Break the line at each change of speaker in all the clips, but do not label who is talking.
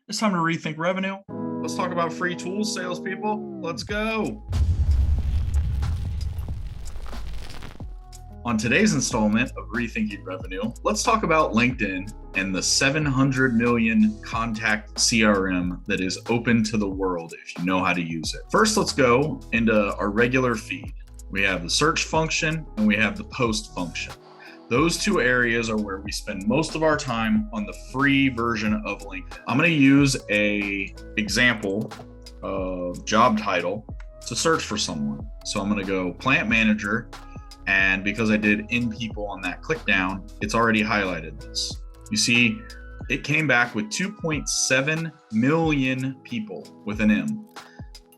It's time to rethink revenue. Let's talk about free tools, salespeople. Let's go. On today's installment of Rethinking Revenue, let's talk about LinkedIn and the 700 million contact CRM that is open to the world if you know how to use it. First, let's go into our regular feed. We have the search function and we have the post function. Those two areas are where we spend most of our time on the free version of LinkedIn. I'm going to use an example of job title to search for someone. So I'm going to go plant manager. And because I did in people on that click down, it's already highlighted this. You see, it came back with 2.7 million people with an M.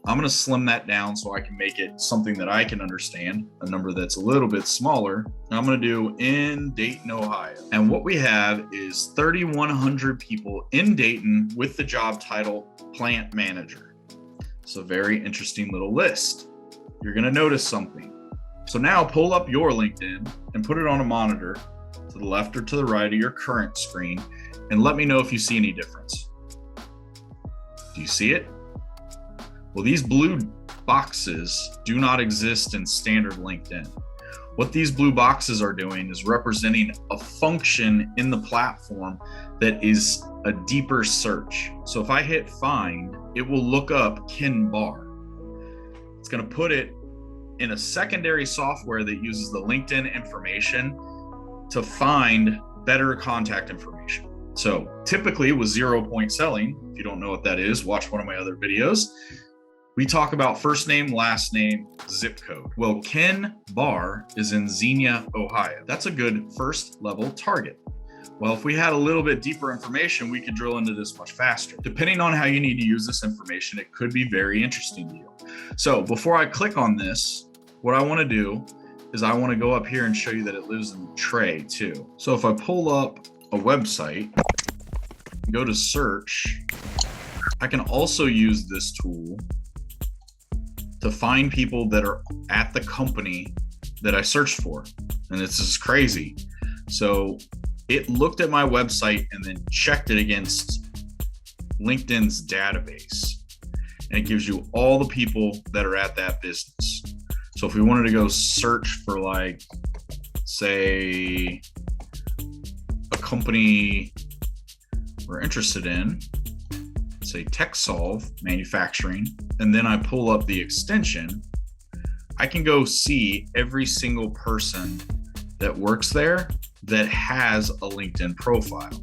I'm going to slim that down so I can make it something that I can understand, a number that's a little bit smaller. And I'm going to do in Dayton, Ohio. And what we have is 3,100 people in Dayton with the job title plant manager. It's a very interesting little list. You're going to notice something. So now pull up your LinkedIn and put it on a monitor to the left or to the right of your current screen and let me know if you see any difference. Do you see it? Well, these blue boxes do not exist in standard LinkedIn. What these blue boxes are doing is representing a function in the platform that is a deeper search. So if I hit find, it will look up Ken Barr. It's going to put it in a secondary software that uses the LinkedIn information to find better contact information. So typically with 0 point selling, if you don't know what that is, watch one of my other videos. We talk about first name, last name, zip code. Well, Ken Barr is in Xenia, Ohio. That's a good first level target. Well, if we had a little bit deeper information, we could drill into this much faster. Depending on how you need to use this information, it could be very interesting to you. So before I click on this, what I want to do is I want to go up here and show you that it lives in the tray too. So if I pull up a website, go to search, I can also use this tool to find people that are at the company that I searched for. And this is crazy. So it looked at my website and then checked it against LinkedIn's database. And it gives you all the people that are at that business. So if we wanted to go search for like, say, a company we're interested in, say TechSolve Manufacturing, and then I pull up the extension, I can go see every single person that works there that has a LinkedIn profile.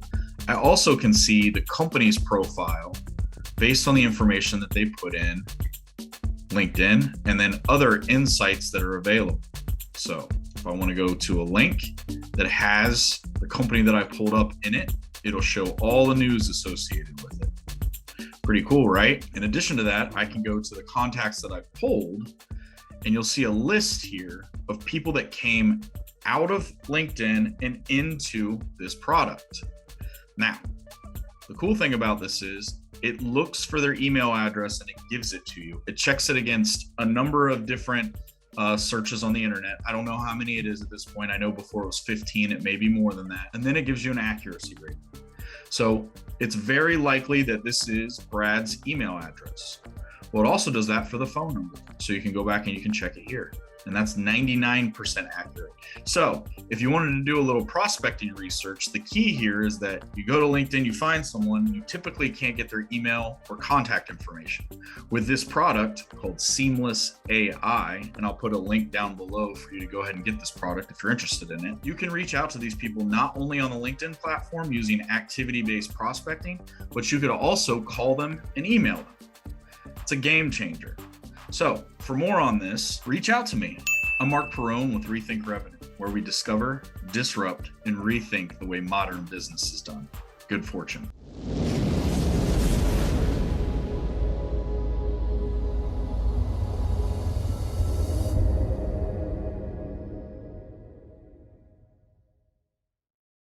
I also can see the company's profile based on the information that they put in LinkedIn and then other insights that are available. So if I want to go to a link that has the company that I pulled up in it, it'll show all the news associated with it. Pretty cool, right? In addition to that, I can go to the contacts that I pulled and you'll see a list here of people that came out of LinkedIn and into this product. Now, the cool thing about this is it looks for their email address and it gives it to you. It checks it against a number of different searches on the internet. I don't know how many it is at this point. I know before it was 15, it may be more than that. And then it gives you an accuracy rating. So it's very likely that this is Brad's email address. Well, it also does that for the phone number. So you can go back and you can check it here. And that's 99% accurate. So if you wanted to do a little prospecting research, the key here is that you go to LinkedIn, you find someone, you typically can't get their email or contact information. With this product called Seamless AI, and I'll put a link down below for you to go ahead and get this product if you're interested in it, you can reach out to these people not only on the LinkedIn platform using activity-based prospecting, but you could also call them and email them. It's a game changer. So for more on this, reach out to me. I'm Mark Perrone with Rethink Revenue, where we discover, disrupt, and rethink the way modern business is done. Good fortune.